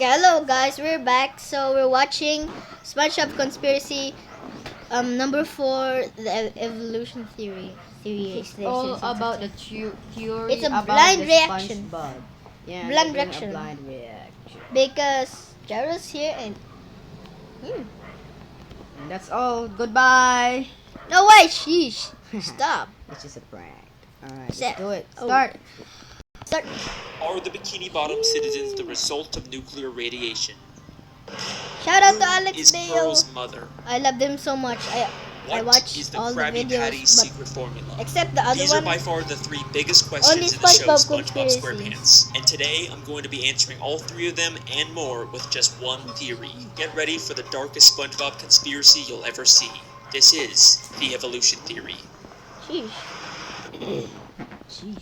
Okay, hello guys, we're back. So we're watching SpongeBob Conspiracy, number 4, the evolution theory. It's all about the theory It's a about blind the reaction. SpongeBob. Yeah, Blind they're doing reaction. a blind reaction. Because Gerald's here and And that's all. Goodbye. no way, sheesh. Stop. It's just a prank. Alright, Set. let's do it. Oh. Start. Start. Are the Bikini Bottom citizens the result of nuclear radiation? Shout out to Who Alex is Bale. Pearl's mother? I love them so much. I What watched is the all the Krabby videos, Patty but secret formula? except the other These one. are by far the 3 biggest Only questions in the show SpongeBob SpongeBob Conspiracy. SquarePants. And today I'm going to be answering all 3 of them and more with just one theory. Get ready for the darkest SpongeBob conspiracy you'll ever see. This is the evolution theory. Sheesh. Jeez.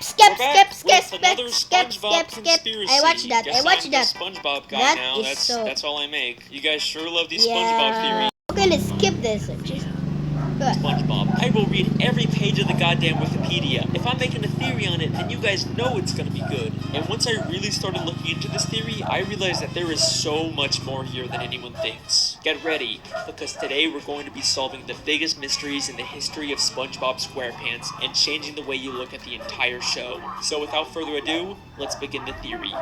Skip, We're back with another skip. SpongeBob conspiracy. I watched that. Guess I watched I'm that. the SpongeBob guy That now. is so- That's all I make. You guys sure love these Yeah. SpongeBob theories. Okay, let's skip this. Just good. SpongeBob. I will read every page of the goddamn Wikipedia. If I'm making a theory on it, then you guys know it's gonna be good. And once I really started looking into this theory, I realized that there is so much more here than anyone thinks. Get ready, because today we're going to be solving the biggest mysteries in the history of SpongeBob SquarePants and changing the way you look at the entire show. So without further ado, let's begin the theory.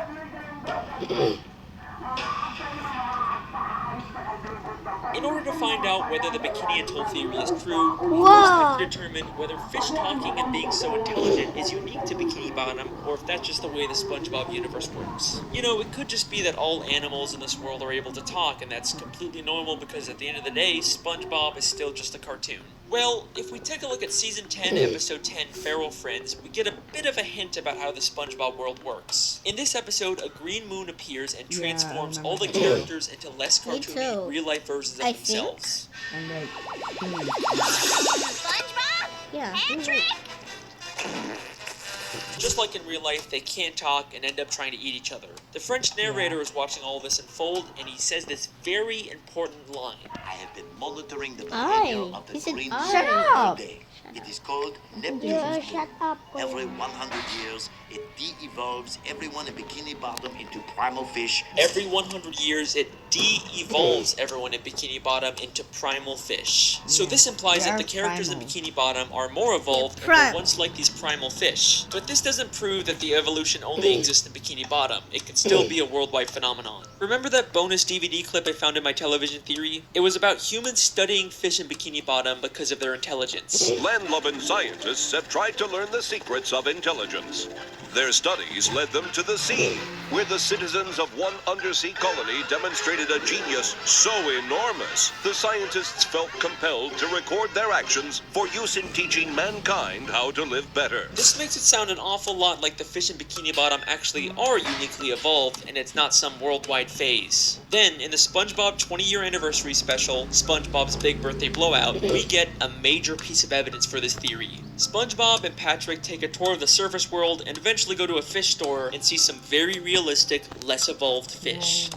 In order to find out whether the Bikini Atoll theory is true, we first have to determine whether fish talking and being so intelligent is unique to Bikini Bottom, or if that's just the way the SpongeBob universe works. You know, it could just be that all animals in this world are able to talk, and that's completely normal because at the end of the day, SpongeBob is still just a cartoon. Well, if we take a look at Season 10, Episode 10, Feral Friends, we get a bit of a hint about how the SpongeBob world works. In this episode, a green moon appears and Yeah, I transforms all remember the that. characters into less Me too. cartoony, real-life versions of I themselves. I'm like, SpongeBob? Yeah. Patrick? Just like in real life, they can't talk and end up trying to eat each other. The French narrator is watching all this unfold, and he says this very important line. I have been monitoring the Aye. behavior of the He said green aye. Shut all up. day. It is called Yeah, Neptune's shut moon. up. Every 100 years, it de-evolves everyone in Bikini Bottom into primal fish. Every 100 years, it de-evolves everyone in Bikini Bottom into primal fish. So Yeah, this implies they that are the characters primal. in Bikini Bottom are more evolved and prim- were once like these primal fish. But this doesn't prove that the evolution only exists in Bikini Bottom. It could still be a worldwide phenomenon. Remember that bonus DVD clip I found in my television theory? It was about humans studying fish in Bikini Bottom because of their intelligence. Land-loving scientists have tried to learn the secrets of intelligence. Their studies led them to the sea, where the citizens of one undersea colony demonstrated a genius so enormous, the scientists felt compelled to record their actions for use in teaching mankind how to live better. This makes it sound an awful lot like the fish in Bikini Bottom actually are uniquely evolved and it's not some worldwide phase. Then, in the SpongeBob 20-year anniversary special, SpongeBob's Big Birthday Blowout, we get a major piece of evidence for this theory. SpongeBob and Patrick take a tour of the surface world and eventually go to a fish store and see some very realistic, less evolved fish.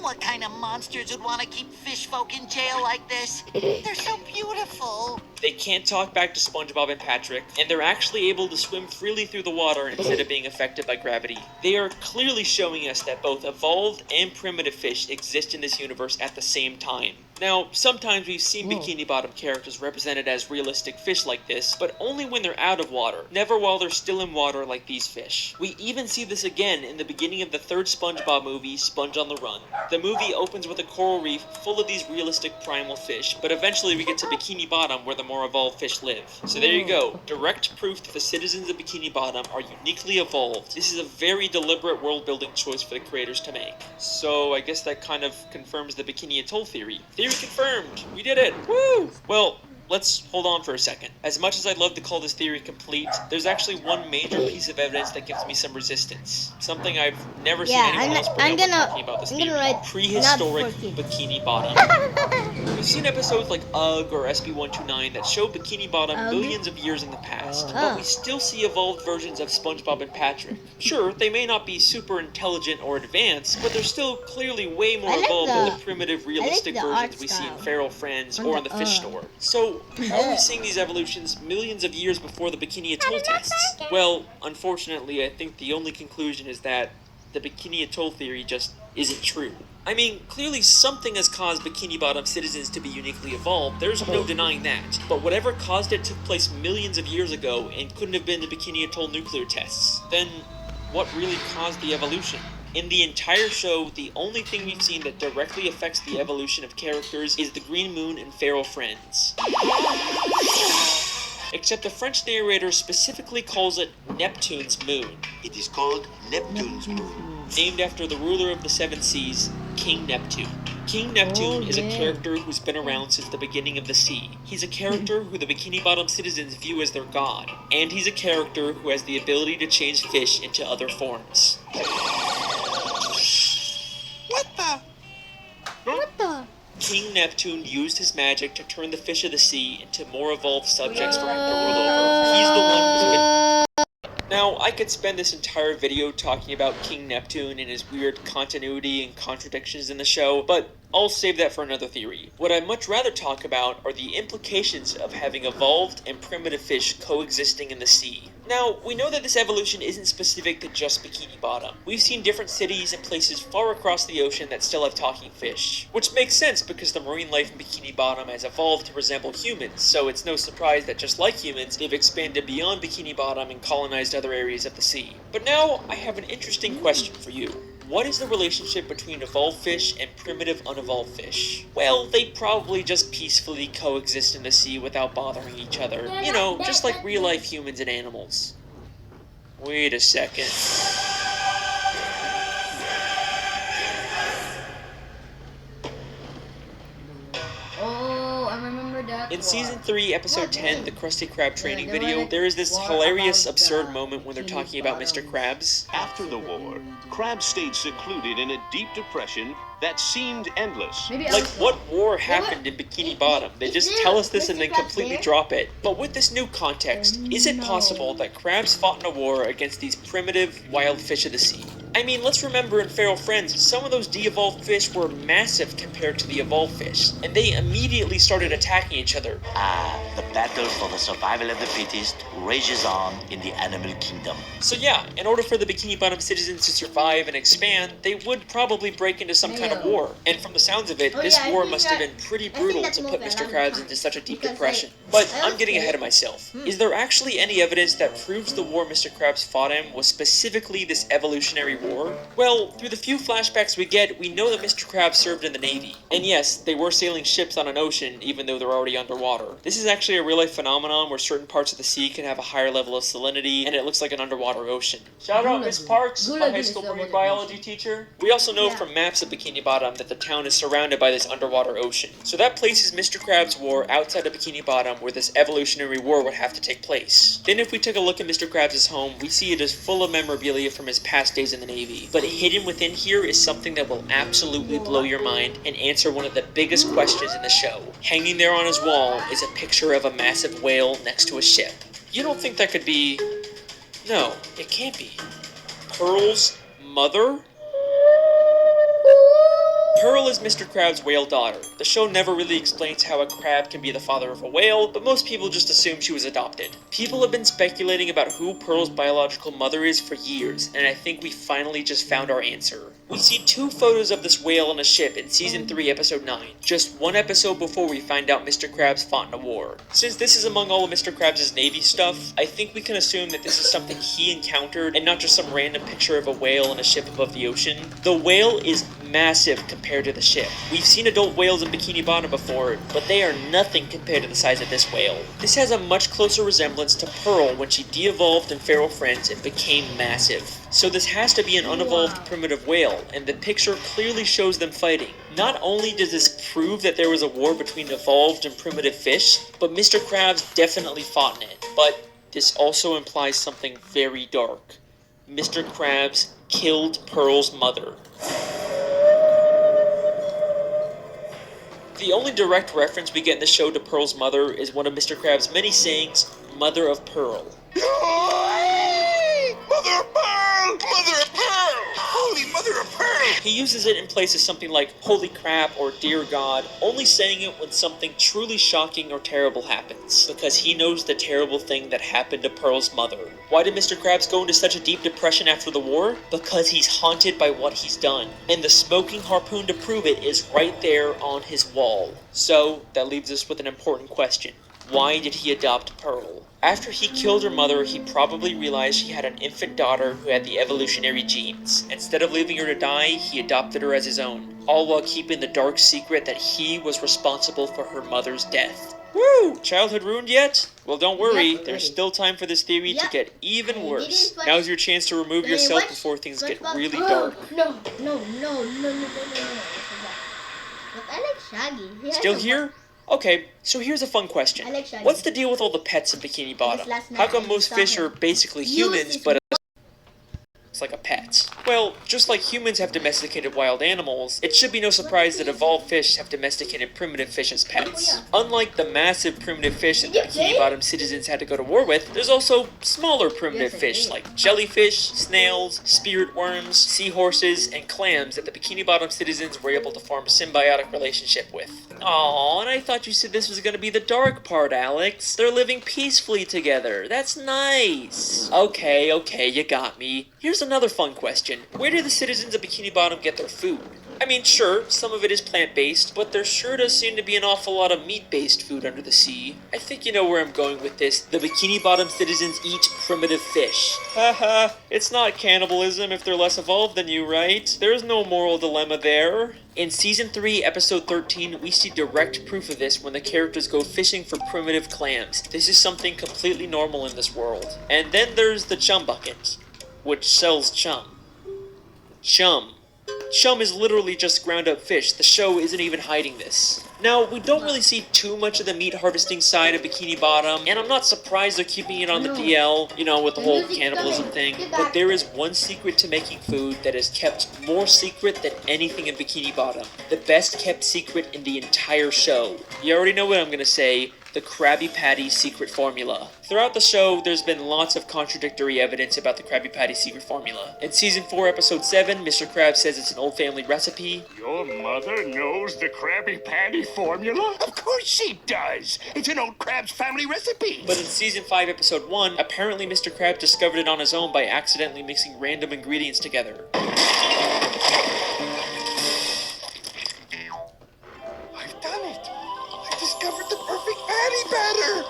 What kind of monsters would want to keep fish folk in jail like this? They're so beautiful. They can't talk back to SpongeBob and Patrick, and they're actually able to swim freely through the water instead of being affected by gravity. They are clearly showing us that both evolved and primitive fish exist in this universe at the same time. Now, sometimes we've seen Bikini Bottom characters represented as realistic fish like this, but only when they're out of water, never while they're still in water like these fish. We even see this again in the beginning of the third SpongeBob movie, Sponge on the Run. The movie opens with a coral reef full of these realistic primal fish, but eventually we get to Bikini Bottom where the more evolved fish live. So there you go, direct proof that the citizens of Bikini Bottom are uniquely evolved. This is a very deliberate world-building choice for the creators to make. So I guess that kind of confirms the Bikini Atoll theory. Theory confirmed! We did it! Woo! Well, let's hold on for a second. As much as I'd love to call this theory complete, there's actually one major piece of evidence that gives me some resistance. Something I've never seen Yeah, anyone else bring I'm up when gonna- talking about this I'm theory. gonna write Prehistoric not for kids. Bikini Bottom. We've seen episodes like Ugg or SB-129 that show Bikini Bottom Ugg? millions of years in the past, Oh. but we still see evolved versions of SpongeBob and Patrick. Sure, they may not be super intelligent or advanced, but they're still clearly way more I like evolved than the- the primitive, I realistic like the art versions we see in style. Feral Friends On or the in the fish Ugg. store. So, how are we seeing these evolutions millions of years before the Bikini Atoll tests? Well, unfortunately, I think the only conclusion is that the Bikini Atoll theory just isn't true. I mean, clearly something has caused Bikini Bottom citizens to be uniquely evolved, there's no denying that. But whatever caused it took place millions of years ago and couldn't have been the Bikini Atoll nuclear tests. Then, what really caused the evolution? In the entire show, the only thing we've seen that directly affects the evolution of characters is the Green Moon and Feral Friends. Except the French narrator specifically calls it Neptune's moon, It is called Neptune's moon. named after the ruler of the seven seas, King Neptune. King Neptune is a character who's been around since the beginning of the sea. He's a character who the Bikini Bottom citizens view as their god, and he's a character who has the ability to change fish into other forms. What the? What the? King Neptune used his magic to turn the fish of the sea into more evolved subjects for him to rule over. He's the one who's been... Now, I could spend this entire video talking about King Neptune and his weird continuity and contradictions in the show, but I'll save that for another theory. What I'd much rather talk about are the implications of having evolved and primitive fish coexisting in the sea. Now, we know that this evolution isn't specific to just Bikini Bottom. We've seen different cities and places far across the ocean that still have talking fish, which makes sense because the marine life in Bikini Bottom has evolved to resemble humans, so it's no surprise that just like humans, they've expanded beyond Bikini Bottom and colonized other areas of the sea. But now, I have an interesting question for you. What is the relationship between evolved fish and primitive unevolved fish? Well, they probably just peacefully coexist in the sea without bothering each other. You know, just like real-life humans and animals. Wait a second. Oh, I remember that. In Season 3, Episode 10, the Krusty Krab training there video, was there is this war hilarious, about, absurd moment when they're Bikini talking about Mr. Bottom. Krabs. After the war, Krabs stayed secluded in a deep depression that seemed endless. Maybe Like, also- what war happened in Bikini Bottom? They just tell us this and then completely drop it. But with this new context, is it possible that crabs fought in a war against these primitive, wild fish of the sea? I mean, let's remember in Feral Friends, some of those de-evolved fish were massive compared to the evolved fish, and they immediately started attacking each other. The battle for the survival of the fittest rages on in the animal kingdom. So yeah, in order for the Bikini Bottom citizens to survive and expand, they would probably break into some kind of war. And from the sounds of it, Oh, this yeah, I war think must have that- been pretty I think brutal that's to more put than Mr. I'm Krabs fine. into such a deep Because, depression. like, But I I'm was getting scared. ahead of myself. Is there actually any evidence that proves the war Mr. Krabs fought in was specifically this evolutionary war? Well, through the few flashbacks we get, we know that Mr. Krabs served in the Navy. And yes, they were sailing ships on an ocean, even though they're already underwater. This is actually a real-life phenomenon where certain parts of the sea can have a higher level of salinity, and it looks like an underwater ocean. Shout out Miss Parks, my high school marine biology teacher. We also know from maps of Bikini Bottom that the town is surrounded by this underwater ocean. So that places Mr. Krabs' war outside of Bikini Bottom where this evolutionary war would have to take place. Then if we take a look at Mr. Krabs' home, we see it is full of memorabilia from his past days in the Navy. But hidden within here is something that will absolutely blow your mind and answer one of the biggest questions in the show. Hanging there on his wall is a picture of a massive whale next to a ship. You don't think that could be... No, it can't be. Pearl's mother? Pearl is Mr. Krabs' whale daughter. The show never really explains how a crab can be the father of a whale, but most people just assume she was adopted. People have been speculating about who Pearl's biological mother is for years, and I think we finally just found our answer. We see 2 photos of this whale on a ship in Season 3, Episode 9, just 1 episode before we find out Mr. Krabs fought in a war. Since this is among all of Mr. Krabs' Navy stuff, I think we can assume that this is something he encountered and not just some random picture of a whale on a ship above the ocean. The whale is massive compared to the ship. We've seen adult whales in Bikini Bottom before, but they are nothing compared to the size of this whale. This has a much closer resemblance to Pearl when she de-evolved in Feral Friends and became massive. So this has to be an unevolved primitive whale, and the picture clearly shows them fighting. Not only does this prove that there was a war between evolved and primitive fish, but Mr. Krabs definitely fought in it. But this also implies something very dark. Mr. Krabs killed Pearl's mother. The only direct reference we get in the show to Pearl's mother is one of Mr. Krabs' many sayings, Mother of Pearl. Mother of Pearl! Mother of Pearl! Holy Mother of Pearl! He uses it in places something like holy crap or dear God, only saying it when something truly shocking or terrible happens, because he knows the terrible thing that happened to Pearl's mother. Why did Mr. Krabs go into such a deep depression after the war? Because he's haunted by what he's done, and the smoking harpoon to prove it is right there on his wall. So, that leaves us with an important question. Why did he adopt Pearl? After he killed her mother, he probably realized she had an infant daughter who had the evolutionary genes. Instead of leaving her to die, he adopted her as his own, all while keeping the dark secret that he was responsible for her mother's death. Woo! Childhood ruined yet? Well, don't worry, Yep, there's already. still time for this theory to Yep. get even And worse. didn't watch- Now's your chance to remove Did you yourself watch before things get SpongeBob? really Oh, dark. No. But I like Shaggy. He has Still a- here? Okay, so here's a fun question. I like Shaggy. What's the deal with all the pets in Bikini Bottom? last night How come I most saw fish him are basically use humans, his but it's like a pet? Well, just like humans have domesticated wild animals, it should be no surprise that evolved fish have domesticated primitive fish as pets. Unlike the massive primitive fish that the Did you Bikini say? Bottom citizens had to go to war with, there's also smaller primitive Yes, I fish did. like jellyfish, snails, spirit worms, seahorses, and clams that the Bikini Bottom citizens were able to form a symbiotic relationship with. Aw, and I thought you said this was gonna be the dark part, Alex. They're living peacefully together. That's nice. Okay, you got me. Here's another fun question. Where do the citizens of Bikini Bottom get their food? I mean, sure, some of it is plant-based, but there sure does seem to be an awful lot of meat-based food under the sea. I think you know where I'm going with this. The Bikini Bottom citizens eat primitive fish. Haha, it's not cannibalism if they're less evolved than you, right? There's no moral dilemma there. In Season 3, Episode 13, we see direct proof of this when the characters go fishing for primitive clams. This is something completely normal in this world. And then there's the Chum Bucket, which sells chum. Chum. Chum is literally just ground up fish. The show isn't even hiding this. Now, we don't really see too much of the meat harvesting side of Bikini Bottom, and I'm not surprised they're keeping it on the DL, you know, with the whole cannibalism thing, but there is one secret to making food that is kept more secret than anything in Bikini Bottom. The best kept secret in the entire show. You already know what I'm gonna say. The Krabby Patty secret formula. Throughout the show, there's been lots of contradictory evidence about the Krabby Patty secret formula. In Season 4, Episode 7, Mr. Krabs says it's an old family recipe. Your mother knows the Krabby Patty formula? Of course she does! It's an old Krabs family recipe! But in Season 5, Episode 1, apparently Mr. Krabs discovered it on his own by accidentally mixing random ingredients together. I've done it! I discovered the perfect patty batter!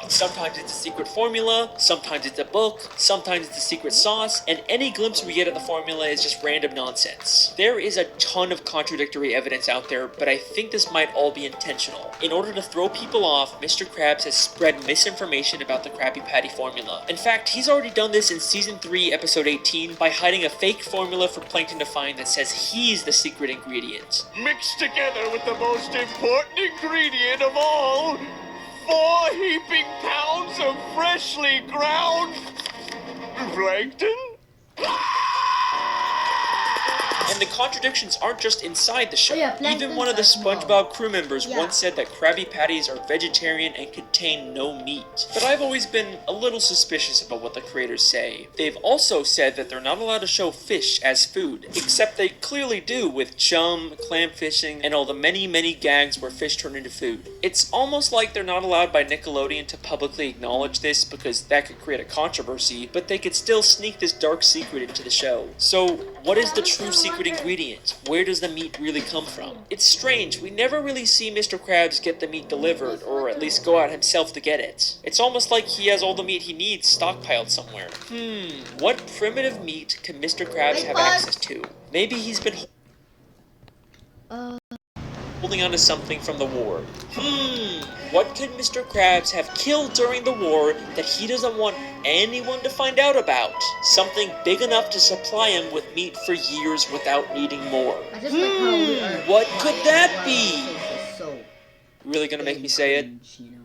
Sometimes it's a secret formula, sometimes it's a book, sometimes it's a secret sauce, and any glimpse we get of the formula is just random nonsense. There is a ton of contradictory evidence out there, but I think this might all be intentional. In order to throw people off, Mr. Krabs has spread misinformation about the Krabby Patty formula. In fact, he's already done this in Season 3, Episode 18, by hiding a fake formula for Plankton to find that says he's the secret ingredient. Mixed together with the most important ingredient of all, 4 heaping pounds of freshly ground plankton? And the contradictions aren't just inside the show. Oh, yeah, Even one of the planktons are SpongeBob crew members Yeah. once said that Krabby Patties are vegetarian and contain no meat. But I've always been a little suspicious about what the creators say. They've also said that they're not allowed to show fish as food, except they clearly do with chum, clam fishing, and all the many, many gags where fish turn into food. It's almost like they're not allowed by Nickelodeon to publicly acknowledge this because that could create a controversy, but they could still sneak this dark secret into the show. So, what is the true secret ingredient? Where does the meat really come from? It's strange, we never really see Mr. Krabs get the meat delivered, or at least go out himself to get it. It's almost like he has all the meat he needs stockpiled somewhere. What primitive meat can Mr. Krabs Wait, have pause. access to? Maybe he's been holding on to something from the war. What could Mr. Krabs have killed during the war that he doesn't want anyone to find out about? Something big enough to supply him with meat for years without needing more. I just like how we are. What could that be? So Really gonna make me say it? You know.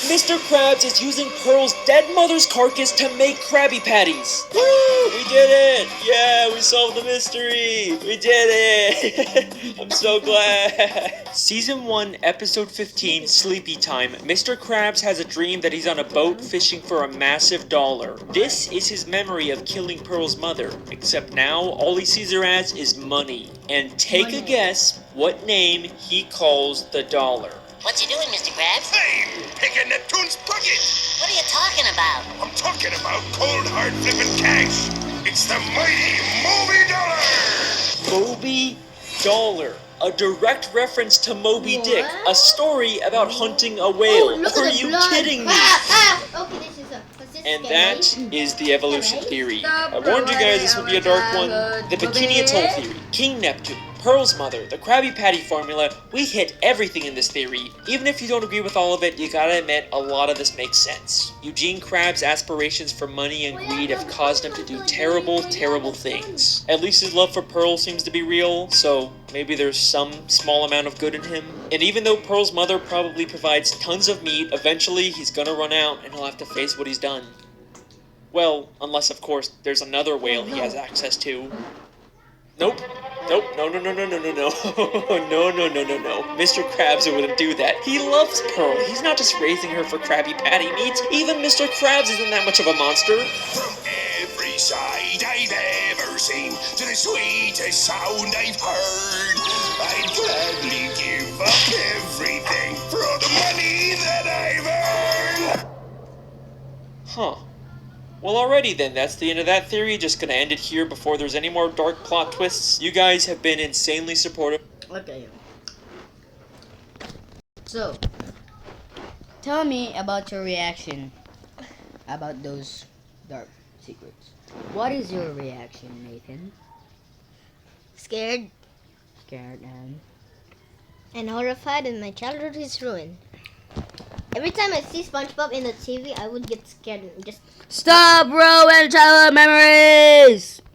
Mr. Krabs is using Pearl's dead mother's carcass to make Krabby Patties. Woo! We did it! Yeah, we solved the mystery! We did it! I'm so glad! Season 1, Episode 15, Sleepy Time. Mr. Krabs has a dream that he's on a boat fishing for a massive dollar. This is his memory of killing Pearl's mother, except now all he sees her as is money. And take a guess what name he calls the dollar. What's he doing, Mr. Krabs? I'm picking Neptune's pocket. What are you talking about? I'm talking about cold hard flipping cash. It's the mighty Moby Dollar. Moby Dollar. A direct reference to Moby Dick, a story about hunting a whale. look Are at the you blood. kidding me? Okay, this is And that is the evolution theory. I warned you guys this would be a dark one. The Bikini Atoll theory, King Neptune, Pearl's mother, the Krabby Patty formula, we hit everything in this theory. Even if you don't agree with all of it, you gotta admit a lot of this makes sense. Eugene Krabs' aspirations for money and greed have caused him to do terrible, terrible things. At least his love for Pearl seems to be real, so maybe there's some small amount of good in him. And even though Pearl's mother probably provides tons of meat, eventually he's gonna run out and he'll have to face what he's done. Well, unless of course there's another whale he has access to. Nope. Nope. No. No. Mr. Krabs wouldn't do that. He loves Pearl. He's not just raising her for Krabby Patty meat. Even Mr. Krabs isn't that much of a monster. From every side I've ever seen to the sweetest sound I've heard, I'd gladly give up everything for all the money that I've earned. Huh. Well, alrighty then, that's the end of that theory. Just gonna end it here before there's any more dark plot twists. You guys have been insanely supportive. Okay. So, tell me about your reaction about those dark secrets. What is your reaction, Nathan? Scared Scared and horrified, and my childhood is ruined. Every time I see SpongeBob in the TV, I would get scared and just Stop ruining childhood memories!